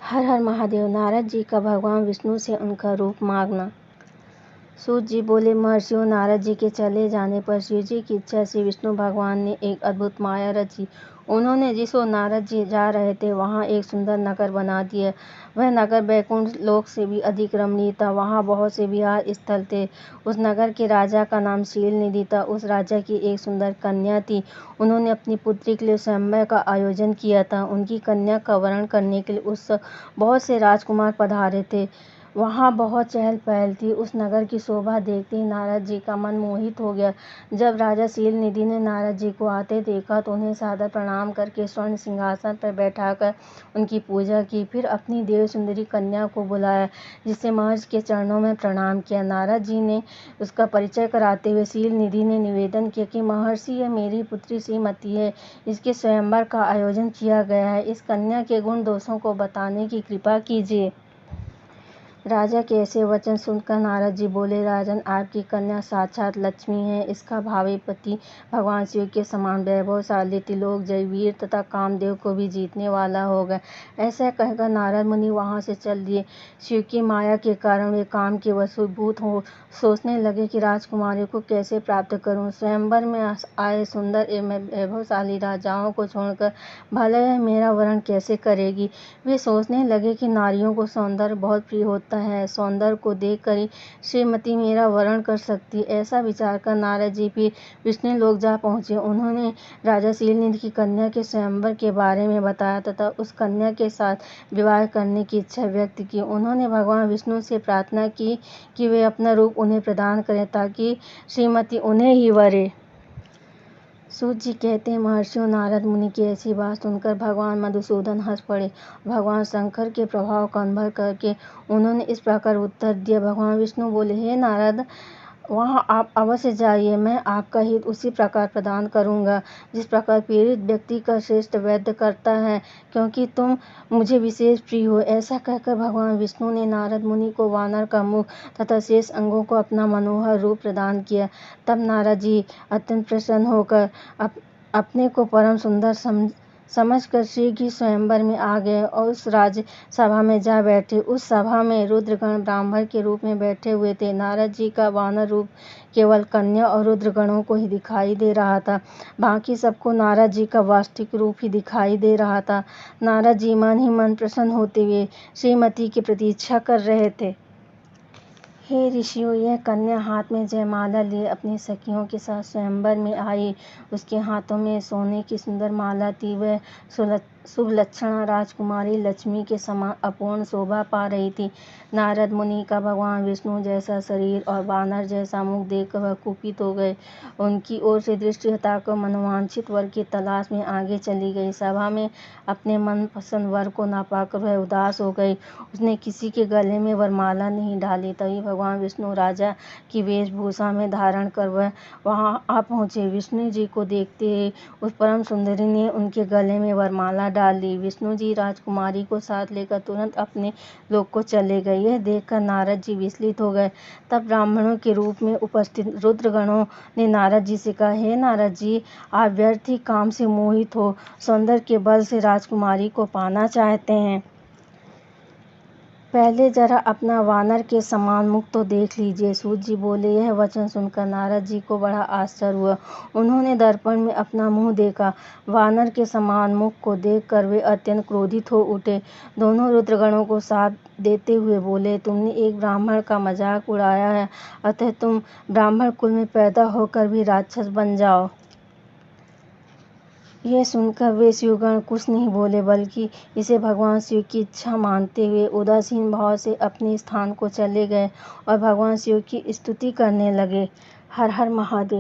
हर हर महादेव। नारद जी का भगवान विष्णु से उनका रूप मांगना। सूत जी बोले, महर्षियों, नारद जी के चले जाने पर शिव जी की इच्छा से विष्णु भगवान ने एक अद्भुत माया रची। उन्होंने जिस ओर नारद जी जा रहे थे वहाँ एक सुंदर नगर बना दिया। वह नगर बैकुंठ लोक से भी अधिक रमणीय था। वहाँ बहुत से विहार स्थल थे। उस नगर के राजा का नाम शीलनिधि था। उस राजा की एक सुंदर कन्या थी। उन्होंने अपनी पुत्री के लिए स्वयंवर का आयोजन किया था। उनकी कन्या का वरण करने के लिए उस बहुत से राजकुमार पधारे थे। वहाँ बहुत चहल पहल थी। उस नगर की शोभा देखते ही नारद जी का मन मोहित हो गया। जब राजा शीलनिधि ने नारद जी को आते देखा तो उन्हें सादर प्रणाम करके स्वर्ण सिंहासन पर बैठाकर उनकी पूजा की। फिर अपनी देव सुंदरी कन्या को बुलाया, जिससे महर्षि के चरणों में प्रणाम किया। नारद जी ने उसका परिचय कराते हुए शीलनिधि ने निवेदन किया कि महर्षि, यह मेरी पुत्री श्रीमती है। इसके स्वयंवर का आयोजन किया गया है। इस कन्या के गुण दोषों को बताने की कृपा कीजिए। राजा के ऐसे वचन सुनकर नारद जी बोले, राजन, आपकी कन्या साक्षात लक्ष्मी है। इसका भावी पति भगवान शिव के समान वैभवशाली, त्रिलोकजयी, वीर तथा कामदेव को भी जीतने वाला होगा। ऐसा कहकर नारद मुनि वहां से चल दिए। शिव की माया के कारण वे काम के वशीभूत हो सोचने लगे कि राजकुमारी को कैसे प्राप्त करूं। स्वयंवर में आए सुंदर एवं वैभवशाली राजाओं को छोड़कर भला यह मेरा वरण कैसे करेगी। वे सोचने लगे कि नारियों को सौंदर्य बहुत प्रिय होता है। सौंदर्य को देखकर ही श्रीमती मेरा वरण कर सकती। ऐसा विचार कर नारद जी फिर विष्णु लोक जा पहुँचे। उन्होंने राजा शीलनिधि की कन्या के स्वयंवर के बारे में बताया तथा उस कन्या के साथ विवाह करने की इच्छा व्यक्त की। उन्होंने भगवान विष्णु से प्रार्थना की कि वे अपना रूप उन्हें प्रदान करें ताकि श्रीमती उन्हें ही वरे। सूत जी कहते हैं, महर्षियों, नारद मुनि की ऐसी बात सुनकर भगवान मधुसूदन हंस पड़े। भगवान शंकर के प्रभाव का अनुभव करके उन्होंने इस प्रकार उत्तर दिया। भगवान विष्णु बोले, हे नारद, वहाँ आप अवश्य जाइए। मैं आपका हित उसी प्रकार प्रदान करूँगा जिस प्रकार पीड़ित व्यक्ति का श्रेष्ठ वैद्य करता है, क्योंकि तुम मुझे विशेष प्रिय हो। ऐसा कहकर भगवान विष्णु ने नारद मुनि को वानर का मुख तथा शेष अंगों को अपना मनोहर रूप प्रदान किया। तब नारद जी अत्यंत प्रसन्न होकर अपने को परम सुंदर समझकर शीघ्र ही स्वयंवर में आ गए और उस राजसभा में जा बैठे। उस सभा में रुद्रगण ब्राह्मण के रूप में बैठे हुए थे। नारद जी का वानर रूप केवल कन्या और रुद्रगणों को ही दिखाई दे रहा था। बाकी सबको नारद जी का वास्तविक रूप ही दिखाई दे रहा था। नारद जी मन ही मन प्रसन्न होते हुए श्रीमती की प्रतीक्षा कर रहे थे। हे ऋषियों, यह कन्या हाथ में जयमाला लिए अपनी सखियों के साथ स्वयंवर में आई। उसके हाथों में सोने की सुंदर माला थी। वह शुभलक्षणा राजकुमारी लक्ष्मी के समान अपूर्ण शोभा पा रही थी। नारद मुनि का भगवान विष्णु जैसा शरीर और वानर जैसा मुख देखकर वह कुपित हो गए। उनकी ओर से दृष्टि हटाकर मनोवांछित वर की तलाश में आगे चली गई। सभा में अपने मनपसंद वर को न पाकर वह उदास हो गई। उसने किसी के गले में वरमाला नहीं डाली। तभी भगवान विष्णु राजा की वेशभूषा में धारण कर वह वहाँ आ पहुँचे। विष्णु जी को देखते ही उस परम सुंदरी ने उनके गले में वरमाला डाल दी। विष्णु जी राजकुमारी को साथ लेकर तुरंत अपने लोक को चले गए। यह देखकर नारद जी विचलित हो गए। तब ब्राह्मणों के रूप में उपस्थित रुद्रगणों ने नारद जी से कहा, हे नारद जी, आप व्यर्थ ही काम से मोहित हो सौंदर्य के बल से राजकुमारी को पाना चाहते हैं। पहले जरा अपना वानर के समान मुख तो देख लीजिए। सूत जी बोले, यह वचन सुनकर नारद जी को बड़ा आश्चर्य हुआ। उन्होंने दर्पण में अपना मुंह देखा। वानर के समान मुख को देखकर वे अत्यंत क्रोधित हो उठे। दोनों रुद्रगणों को शाप देते हुए बोले, तुमने एक ब्राह्मण का मजाक उड़ाया है, अतः तुम ब्राह्मण कुल में पैदा होकर भी राक्षस बन जाओ। यह सुनकर वे शिवगण कुछ नहीं बोले, बल्कि इसे भगवान शिव की इच्छा मानते हुए उदासीन भाव से अपने स्थान को चले गए और भगवान शिव की स्तुति करने लगे। हर हर महादेव।